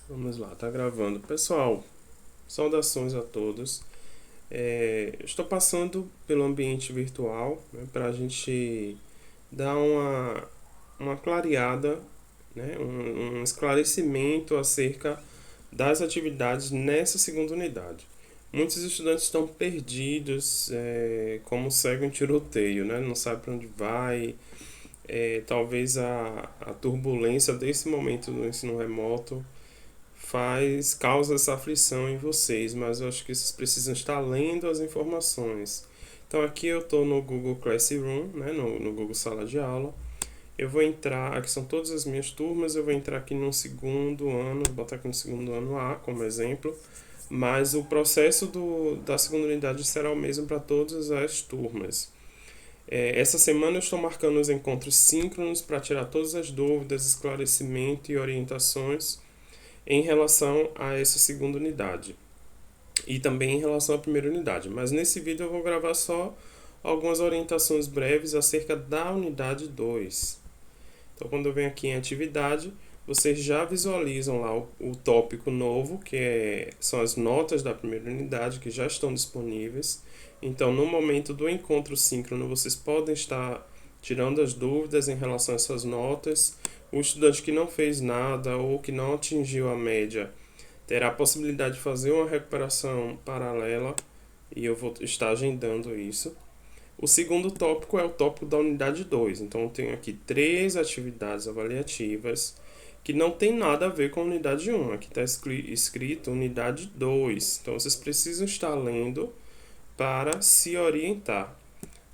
Vamos lá, tá gravando. Pessoal, saudações a todos. Estou passando pelo ambiente virtual, né, para a gente dar uma clareada, né, um esclarecimento acerca das atividades nessa segunda unidade. Muitos estudantes estão perdidos, como segue um tiroteio, né, não sabe para onde vai. Talvez a turbulência desse momento do ensino remoto causa essa aflição em vocês, mas eu acho que vocês precisam estar lendo as informações. Então aqui eu estou no Google Classroom, né, no Google Sala de Aula. Eu vou entrar, aqui são todas as minhas turmas, eu vou entrar aqui no segundo ano, vou botar aqui no segundo ano A como exemplo, mas o processo da segunda unidade será o mesmo para todas as turmas. Essa semana eu estou marcando os encontros síncronos para tirar todas as dúvidas, esclarecimento e orientações em relação a essa segunda unidade e também em relação à primeira unidade. Mas nesse vídeo eu vou gravar só algumas orientações breves acerca da unidade 2. Então, quando eu venho aqui em atividade, vocês já visualizam lá o tópico novo, são as notas da primeira unidade que já estão disponíveis. Então, no momento do encontro síncrono, vocês podem estar tirando as dúvidas em relação a essas notas. O estudante que não fez nada ou que não atingiu a média terá a possibilidade de fazer uma recuperação paralela e eu vou estar agendando isso. O segundo tópico é o tópico da unidade 2. Então, eu tenho aqui 3 atividades avaliativas que não tem nada a ver com a unidade 1. Aqui está escrito unidade 2. Então, vocês precisam estar lendo para se orientar.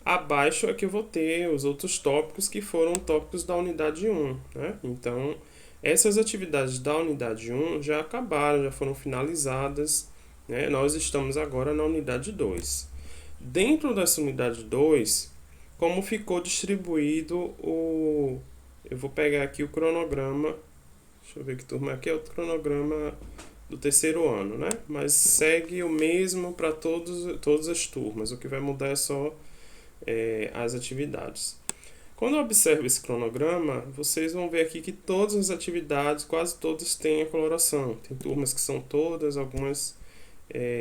Abaixo é que eu vou ter os outros tópicos que foram tópicos da unidade 1. Né? Então, essas atividades da unidade 1 já acabaram, já foram finalizadas. Né? Nós estamos agora na unidade 2. Dentro dessa unidade 2, como ficou distribuído o... Eu vou pegar aqui o cronograma. Deixa eu ver que turma aqui é o cronograma do terceiro ano, né? Mas segue o mesmo para todas as turmas. O que vai mudar é só as atividades. Quando eu observo esse cronograma, vocês vão ver aqui que todas as atividades, quase todas, têm a coloração. Tem turmas que são todas, algumas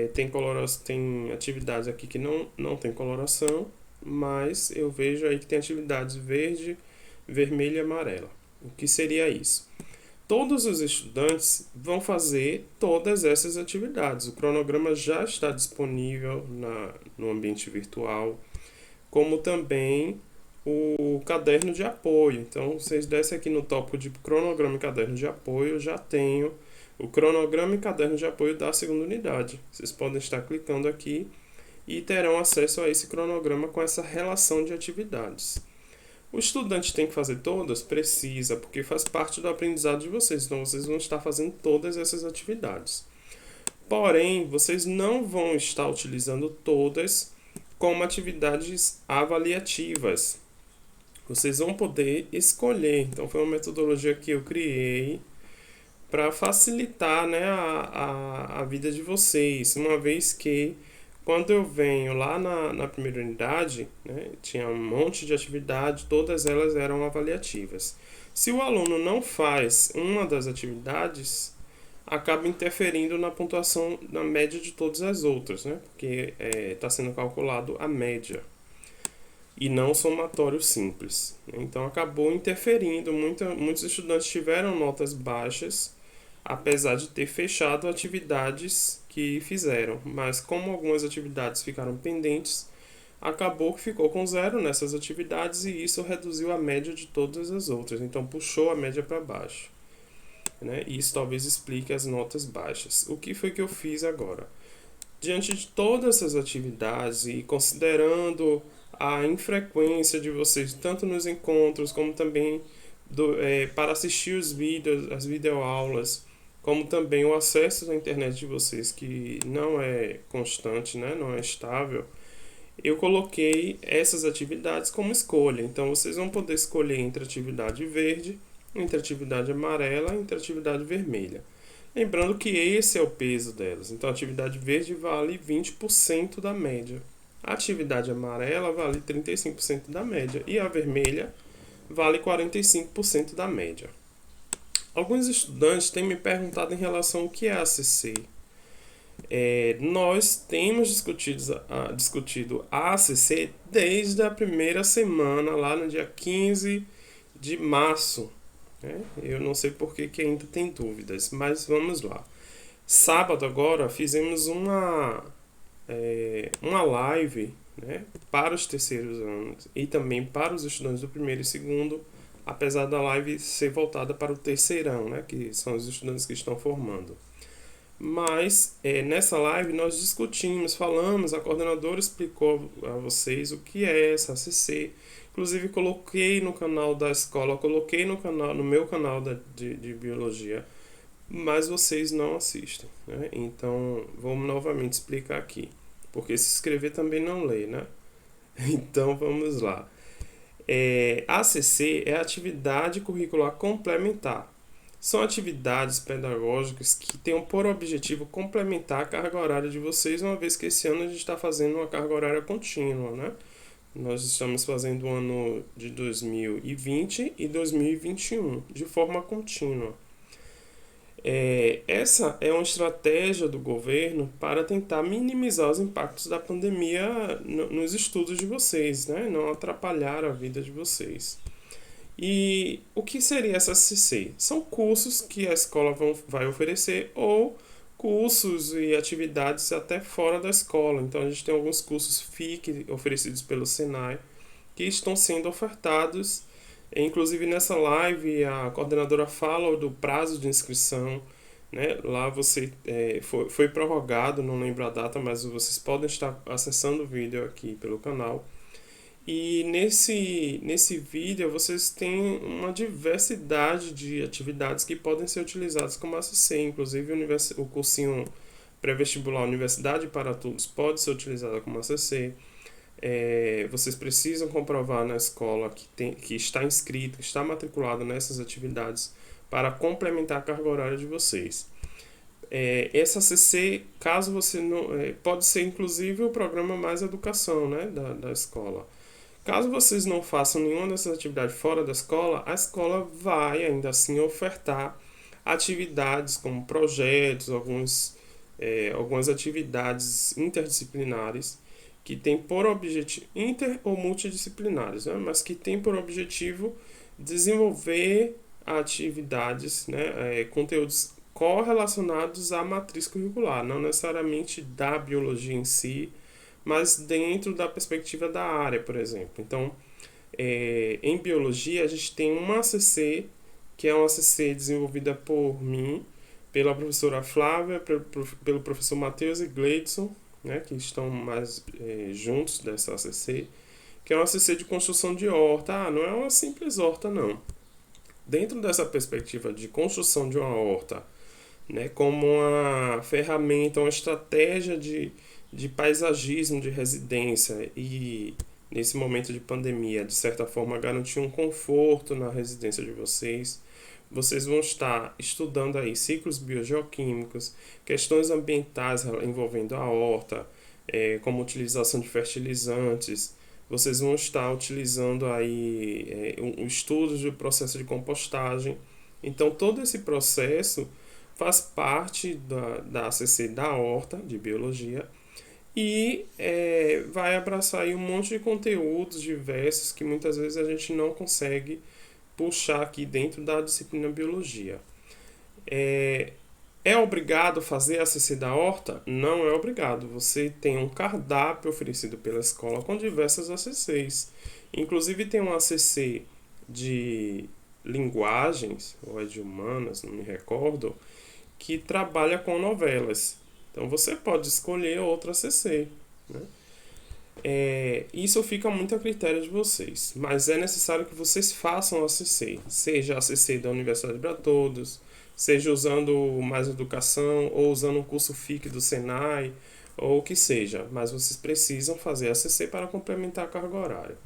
tem atividades aqui que não tem coloração, mas eu vejo aí que tem atividades verde, vermelho e amarela. O que seria isso? Todos os estudantes vão fazer todas essas atividades. O cronograma já está disponível no ambiente virtual, como também o caderno de apoio. Então, vocês descem aqui no tópico de cronograma e caderno de apoio, eu já tenho o cronograma e caderno de apoio da segunda unidade. Vocês podem estar clicando aqui e terão acesso a esse cronograma com essa relação de atividades. O estudante tem que fazer todas? Precisa, porque faz parte do aprendizado de vocês. Então, vocês vão estar fazendo todas essas atividades. Porém, vocês não vão estar utilizando todas como atividades avaliativas. Vocês vão poder escolher. Então, foi uma metodologia que eu criei para facilitar, né, a vida de vocês, uma vez que quando eu venho lá na primeira unidade, né, tinha um monte de atividade, todas elas eram avaliativas. Se o aluno não faz uma das atividades, acaba interferindo na pontuação, na média de todas as outras, né, porque está sendo calculado a média e não somatório simples. Então acabou interferindo, muitos estudantes tiveram notas baixas, apesar de ter fechado atividades que fizeram, mas como algumas atividades ficaram pendentes, acabou que ficou com zero nessas atividades e isso reduziu a média de todas as outras, então puxou a média para baixo. Né? E isso talvez explique as notas baixas. O que foi que eu fiz agora? Diante de todas essas atividades e considerando a infrequência de vocês, tanto nos encontros como também para assistir os vídeos, as videoaulas, como também o acesso à internet de vocês, que não é constante, né? Não é estável, eu coloquei essas atividades como escolha. Então, vocês vão poder escolher entre atividade verde, entre atividade amarela e entre atividade vermelha. Lembrando que esse é o peso delas. Então, a atividade verde vale 20% da média. A atividade amarela vale 35% da média. E a vermelha vale 45% da média. Alguns estudantes têm me perguntado em relação ao que é a ACC. Nós temos discutido a ACC desde a primeira semana, lá no dia 15 de março. Né? Eu não sei por que ainda tem dúvidas, mas vamos lá. Sábado agora fizemos uma live, né, para os terceiros anos e também para os estudantes do primeiro e segundo, apesar da live ser voltada para o terceirão, né, que são os estudantes que estão formando. Mas nessa live nós discutimos, falamos, a coordenadora explicou a vocês o que é essa ACC. Inclusive coloquei no canal da escola, coloquei no meu canal de biologia, mas vocês não assistem, né? Então vamos novamente explicar aqui, porque se inscrever também não lê, né? Então vamos lá. A ACC é a atividade curricular complementar. São atividades pedagógicas que tenham por objetivo complementar a carga horária de vocês, uma vez que esse ano a gente está fazendo uma carga horária contínua, né? Nós estamos fazendo o ano de 2020 e 2021 de forma contínua. Essa é uma estratégia do governo para tentar minimizar os impactos da pandemia nos estudos de vocês, né? Não atrapalhar a vida de vocês. E o que seria essa CC? São cursos que a escola vai oferecer ou cursos e atividades até fora da escola. Então a gente tem alguns cursos FIC oferecidos pelo Senai que estão sendo ofertados. Inclusive nessa live a coordenadora fala do prazo de inscrição, né? Lá você foi prorrogado, não lembro a data, mas vocês podem estar acessando o vídeo aqui pelo canal. E nesse vídeo vocês têm uma diversidade de atividades que podem ser utilizadas como ACC, inclusive o cursinho pré-vestibular Universidade para Todos pode ser utilizado como ACC. Vocês precisam comprovar na escola que está inscrito, que está matriculado nessas atividades para complementar a carga horária de vocês. Essa ACC, caso você não... pode ser inclusive o programa Mais Educação, né, da escola. Caso vocês não façam nenhuma dessas atividades fora da escola, a escola vai ainda assim ofertar atividades como projetos, algumas atividades interdisciplinares que tem por objetivo, inter ou multidisciplinares, né? Mas que tem por objetivo desenvolver atividades, né? Conteúdos correlacionados à matriz curricular, não necessariamente da biologia em si, mas dentro da perspectiva da área, por exemplo. Então, em biologia, a gente tem uma ACC, que é uma ACC desenvolvida por mim, pela professora Flávia, pelo professor Matheus e Gleidson, né, que estão mais juntos dessa ACC, que é uma ACC de construção de horta. Não é uma simples horta, não. Dentro dessa perspectiva de construção de uma horta, né, como uma ferramenta, uma estratégia de paisagismo, de residência e, nesse momento de pandemia, de certa forma, garantir um conforto na residência de vocês. Vocês vão estar estudando aí ciclos biogeoquímicos, questões ambientais envolvendo a horta, como utilização de fertilizantes. Vocês vão estar utilizando aí estudos do processo de compostagem. Então, todo esse processo faz parte da ACC da horta, de biologia, e vai abraçar aí um monte de conteúdos diversos que muitas vezes a gente não consegue puxar aqui dentro da disciplina biologia. É obrigado fazer a ACC da horta? Não é obrigado. Você tem um cardápio oferecido pela escola com diversas ACCs. Inclusive tem uma ACC de linguagens, ou de humanas, não me recordo, que trabalha com novelas. Então você pode escolher outra ACC, né? Isso fica muito a critério de vocês, mas é necessário que vocês façam a ACC, seja a ACC da Universidade para Todos, seja usando Mais Educação ou usando um curso FIC do Senai, ou o que seja, mas vocês precisam fazer a ACC para complementar a carga horária.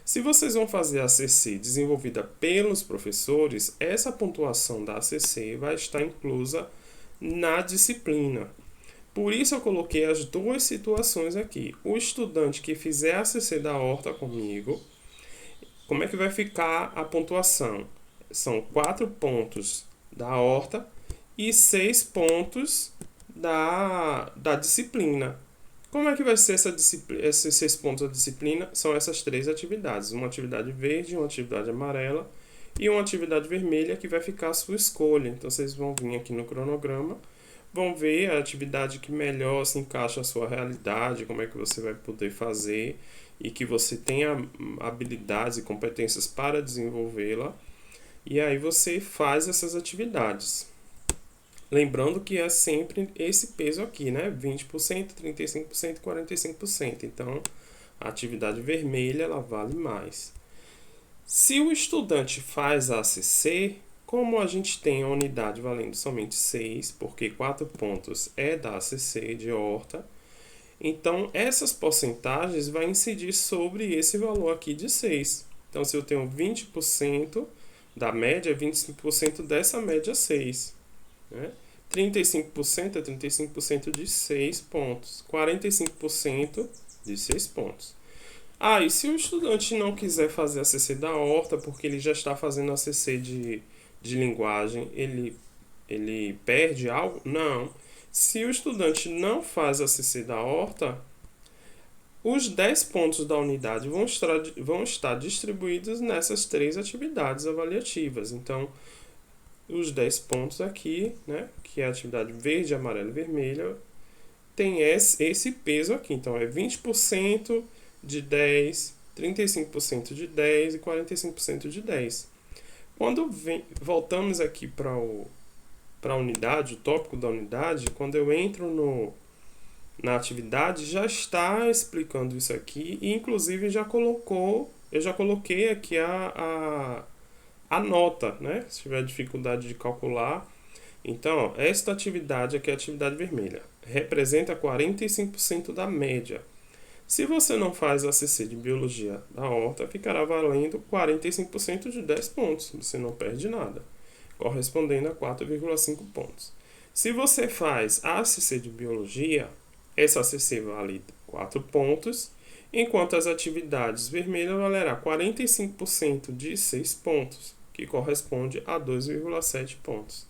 Se vocês vão fazer a ACC desenvolvida pelos professores, essa pontuação da ACC vai estar inclusa na disciplina. Por isso eu coloquei as duas situações aqui. O estudante que fizer a ACC da horta comigo, como é que vai ficar a pontuação? São 4 pontos da horta e 6 pontos da disciplina. Como é que vai ser esses 6 pontos da disciplina? São essas 3 atividades. Uma atividade verde, uma atividade amarela e uma atividade vermelha que vai ficar à sua escolha. Então, vocês vão vir aqui no cronograma, vão ver a atividade que melhor se encaixa à sua realidade, como é que você vai poder fazer e que você tenha habilidades e competências para desenvolvê-la. E aí você faz essas atividades. Lembrando que é sempre esse peso aqui, né? 20%, 35%, 45%. Então, a atividade vermelha ela vale mais. Se o estudante faz a ACC, como a gente tem a unidade valendo somente 6, porque 4 pontos é da ACC de horta, então essas porcentagens vão incidir sobre esse valor aqui de 6. Então, se eu tenho 20% da média, 25% dessa média 6. Né? 35% é 35% de 6 pontos. 45% de 6 pontos. E se o estudante não quiser fazer a CC da horta, porque ele já está fazendo a CC de linguagem, ele perde algo? Não. Se o estudante não faz a CC da horta, os 10 pontos da unidade vão estar distribuídos nessas 3 atividades avaliativas. Então, os 10 pontos aqui, né, que é a atividade verde, amarela e vermelha, tem esse peso aqui. Então, é 20% de 10, 35% de 10 e 45% de 10. Quando voltamos aqui para a unidade, o tópico da unidade, quando eu entro na atividade, já está explicando isso aqui e inclusive eu já coloquei aqui a nota, né? Se tiver dificuldade de calcular. Então, esta atividade aqui é a atividade vermelha. Representa 45% da média. Se você não faz a CC de Biologia da horta, ficará valendo 45% de 10 pontos. Você não perde nada, correspondendo a 4,5 pontos. Se você faz a CC de Biologia, essa CC vale 4 pontos, enquanto as atividades vermelhas valerá 45% de 6 pontos, que corresponde a 2,7 pontos.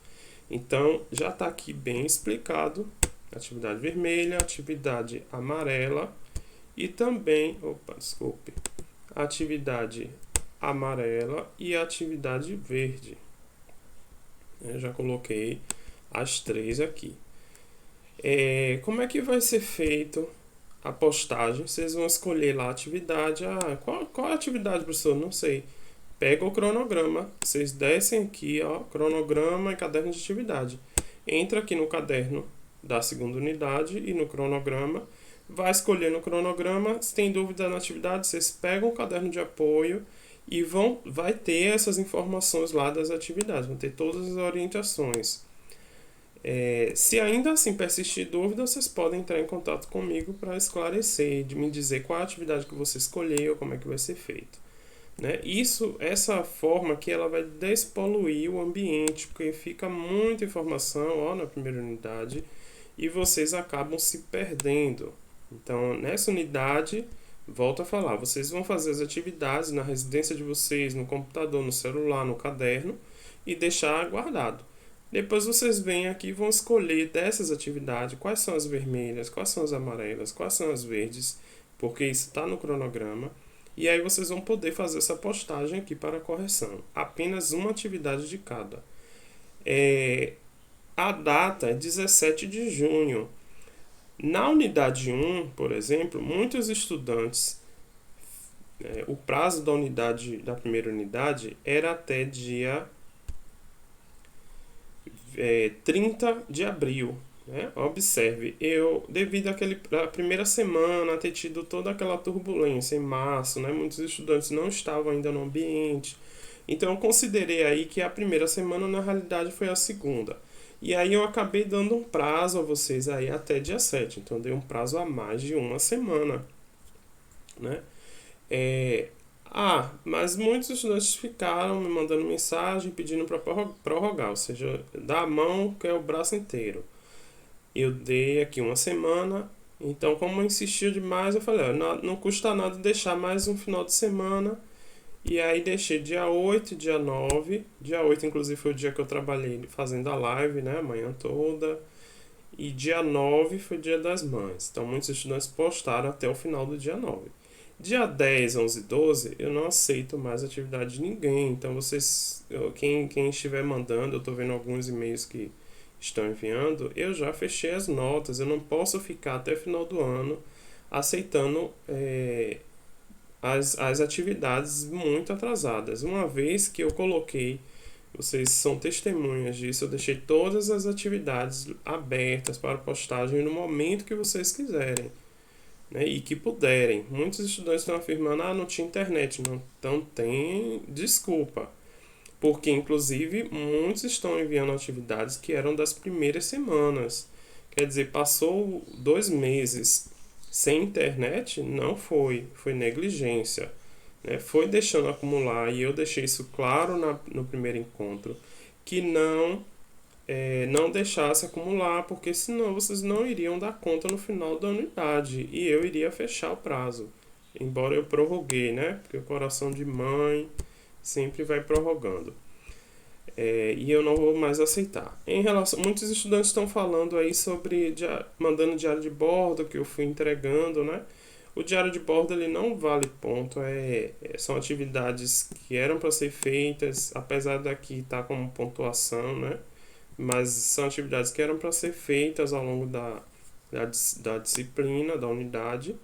Então, já está aqui bem explicado atividade vermelha, atividade amarela e também, atividade amarela e atividade verde. Eu já coloquei as 3 aqui. Como é que vai ser feito a postagem? Vocês vão escolher lá a atividade. Qual é a atividade, professor? Não sei. Pega o cronograma. Vocês descem aqui, ó, cronograma e caderno de atividade. Entra aqui no caderno da segunda unidade e no cronograma. Vai escolher no cronograma. Se tem dúvida na atividade, vocês pegam o caderno de apoio e vai ter essas informações lá das atividades. Vão ter todas as orientações. Se ainda assim persistir dúvida, vocês podem entrar em contato comigo para esclarecer, de me dizer qual a atividade que você escolheu, como é que vai ser feito. Né? Essa forma aqui, ela vai despoluir o ambiente, porque fica muita informação na primeira unidade e vocês acabam se perdendo. Então, nessa unidade, volto a falar, vocês vão fazer as atividades na residência de vocês, no computador, no celular, no caderno e deixar guardado. Depois vocês vêm aqui e vão escolher dessas atividades quais são as vermelhas, quais são as amarelas, quais são as verdes, porque isso está no cronograma. E aí vocês vão poder fazer essa postagem aqui para correção. Apenas uma atividade de cada. A data é 17 de junho. Na unidade 1, por exemplo, muitos estudantes, o prazo da primeira unidade era até dia 30 de abril. Né? Observe, devido à primeira semana ter tido toda aquela turbulência em março, né? Muitos estudantes não estavam ainda no ambiente, então eu considerei aí que a primeira semana na realidade foi a segunda, e aí eu acabei dando um prazo a vocês aí até dia 7, então eu dei um prazo a mais de uma semana, né? Mas muitos estudantes ficaram me mandando mensagem pedindo para prorrogar, ou seja, dar a mão que é o braço inteiro. Eu dei aqui uma semana, então como insistiu demais, eu falei, não custa nada deixar mais um final de semana E aí deixei dia 8, dia 9. Dia 8 inclusive foi o dia que eu trabalhei fazendo a live, né, a manhã toda. E dia 9 foi dia das mães. Então muitos estudantes postaram até o final do dia 9. Dia 10, 11 e 12, eu não aceito mais atividade de ninguém. Então vocês, quem estiver mandando, eu estou vendo alguns e-mails que estão enviando, eu já fechei as notas. Eu não posso ficar até o final do ano aceitando as atividades muito atrasadas. Uma vez que eu coloquei, vocês são testemunhas disso, eu deixei todas as atividades abertas para postagem no momento que vocês quiserem, né, e que puderem. Muitos estudantes estão afirmando, não tinha internet. Não, então tem desculpa. Porque, inclusive, muitos estão enviando atividades que eram das primeiras semanas. Quer dizer, passou 2 meses sem internet, não foi negligência. Né? Foi deixando acumular, e eu deixei isso claro no primeiro encontro, que não deixasse acumular, porque senão vocês não iriam dar conta no final da unidade e eu iria fechar o prazo. Embora eu prorroguei, né? Porque o coração de mãe sempre vai prorrogando. E eu não vou mais aceitar. Em relação, muitos estudantes estão falando aí sobre mandando diário de bordo que eu fui entregando, né? O diário de bordo ele não vale ponto, são atividades que eram para ser feitas, apesar daqui estar como pontuação, né? Mas são atividades que eram para ser feitas ao longo da disciplina, da unidade,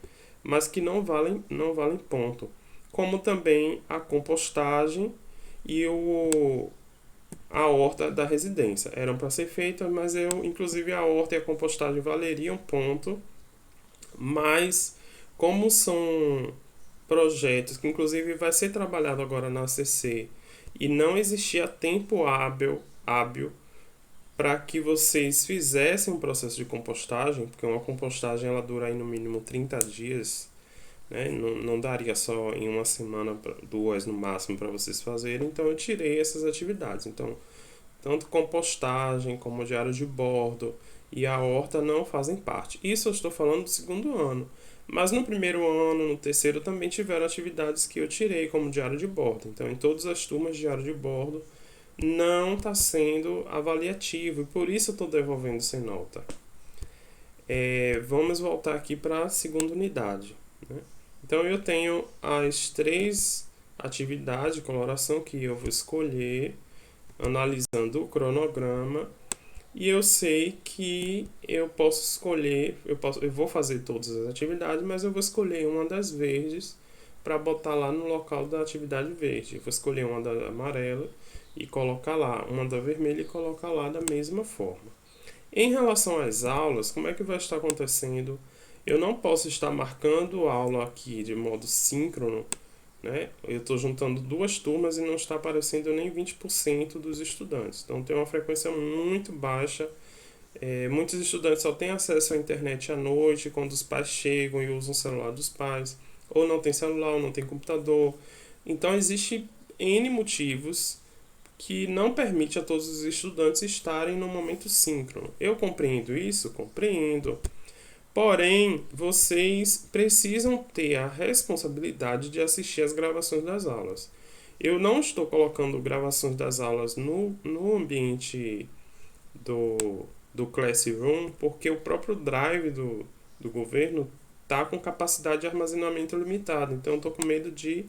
mas que não valem ponto. Como também a compostagem e a horta da residência. Eram para ser feitas, mas inclusive a horta e a compostagem valeriam ponto, mas como são projetos que inclusive vai ser trabalhado agora na ACC e não existia tempo hábil para que vocês fizessem um processo de compostagem, porque uma compostagem ela dura aí no mínimo 30 dias, né? Não daria só em uma semana, 2 no máximo para vocês fazerem, então eu tirei essas atividades. Então, tanto compostagem como diário de bordo e a horta não fazem parte. Isso eu estou falando do segundo ano. Mas no primeiro ano, no terceiro, também tiveram atividades que eu tirei, como diário de bordo. Então, em todas as turmas, diário de bordo não está sendo avaliativo e por isso eu estou devolvendo sem nota. Vamos voltar aqui para a segunda unidade. Né? Então eu tenho as 3 atividades de coloração que eu vou escolher analisando o cronograma e eu sei que eu posso escolher, eu vou fazer todas as atividades, mas eu vou escolher uma das verdes para botar lá no local da atividade verde. Eu vou escolher uma da amarela e colocar lá, uma da vermelha e colocar lá da mesma forma. Em relação às aulas, como é que vai estar acontecendo? Eu não posso estar marcando aula aqui de modo síncrono, né? Eu estou juntando 2 turmas e não está aparecendo nem 20% dos estudantes. Então tem uma frequência muito baixa. Muitos estudantes só têm acesso à internet à noite, quando os pais chegam e usam o celular dos pais. Ou não tem celular, ou não tem computador. Então existe N motivos que não permite a todos os estudantes estarem no momento síncrono. Eu compreendo isso? Compreendo. Porém, vocês precisam ter a responsabilidade de assistir às gravações das aulas. Eu não estou colocando gravações das aulas no ambiente do Classroom, porque o próprio Drive do governo está com capacidade de armazenamento limitada. Então, eu estou com medo de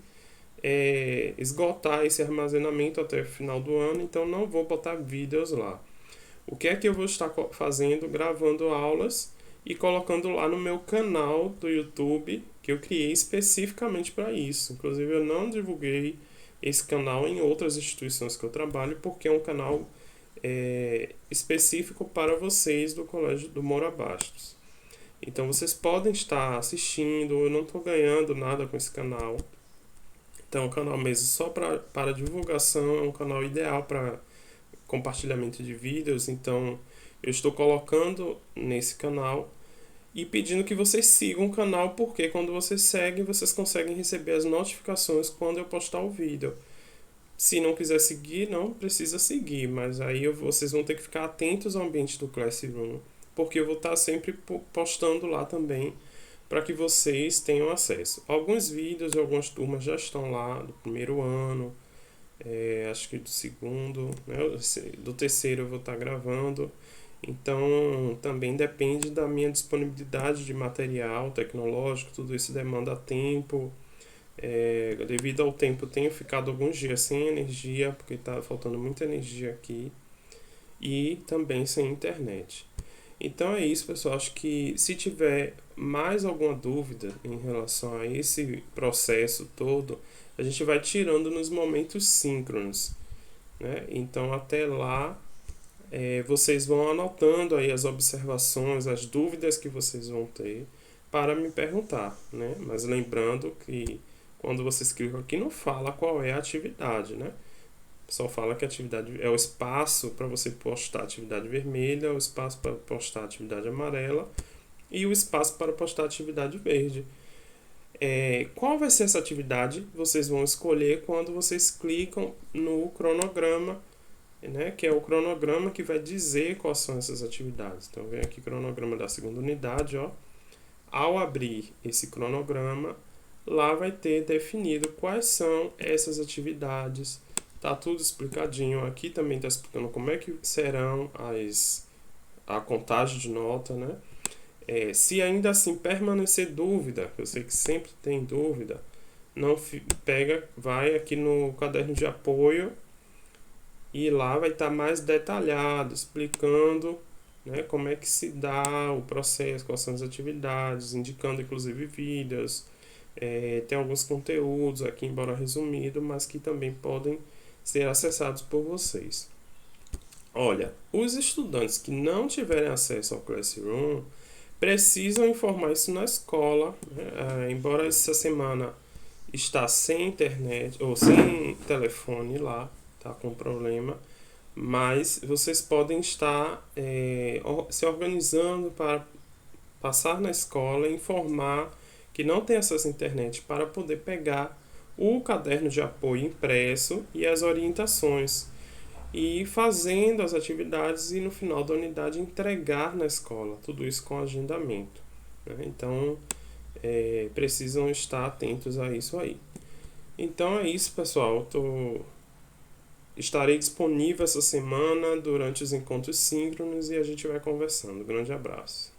esgotar esse armazenamento até o final do ano, então não vou botar vídeos lá. O que é que eu vou estar fazendo? Gravando aulas e colocando lá no meu canal do YouTube, que eu criei especificamente para isso. Inclusive eu não divulguei esse canal em outras instituições que eu trabalho, porque é um canal específico para vocês do Colégio do Moura Bastos. Então vocês podem estar assistindo, eu não estou ganhando nada com esse canal. Então, o canal mesmo só para divulgação, é um canal ideal para compartilhamento de vídeos. Então, eu estou colocando nesse canal e pedindo que vocês sigam o canal, porque quando vocês seguem, vocês conseguem receber as notificações quando eu postar o vídeo. Se não quiser seguir, não precisa seguir, mas aí vocês vão ter que ficar atentos ao ambiente do Classroom, porque eu vou estar sempre postando lá também para que vocês tenham acesso. Alguns vídeos de algumas turmas já estão lá, do primeiro ano, acho que do segundo, né? Do terceiro eu vou estar gravando. Então, também depende da minha disponibilidade de material tecnológico, tudo isso demanda tempo. Devido ao tempo, eu tenho ficado alguns dias sem energia, porque está faltando muita energia aqui, e também sem internet. Então é isso, pessoal. Acho que se tiver mais alguma dúvida em relação a esse processo todo, a gente vai tirando nos momentos síncronos, né? Então até lá vocês vão anotando aí as observações, as dúvidas que vocês vão ter para me perguntar, né? Mas lembrando que quando vocês clicam aqui não fala qual é a atividade, né? Só fala que a atividade é o espaço para você postar a atividade vermelha, o espaço para postar a atividade amarela e o espaço para postar a atividade verde. Qual vai ser essa atividade? Vocês vão escolher quando vocês clicam no cronograma, né, que é o cronograma que vai dizer quais são essas atividades. Então, vem aqui o cronograma da segunda unidade. Ó. Ao abrir esse cronograma, lá vai ter definido quais são essas atividades. Tá tudo explicadinho. Aqui também está explicando como é que serão a contagem de nota, né? Se ainda assim permanecer dúvida, eu sei que sempre tem dúvida, não vai aqui no caderno de apoio e lá vai estar mais detalhado, explicando, né, como é que se dá o processo, quais são as atividades, indicando inclusive vídeos. Tem alguns conteúdos aqui, embora resumido, mas que também podem ser acessados por vocês. Olha, os estudantes que não tiverem acesso ao Classroom precisam informar isso na escola, né? Embora essa semana está sem internet ou sem telefone lá, tá com problema, mas vocês podem estar se organizando para passar na escola e informar que não tem acesso à internet para poder pegar o caderno de apoio impresso e as orientações e fazendo as atividades e no final da unidade entregar na escola, tudo isso com agendamento, né? Então precisam estar atentos a isso aí. Então é isso, pessoal. Estarei disponível essa semana durante os encontros síncronos e a gente vai conversando. Grande abraço.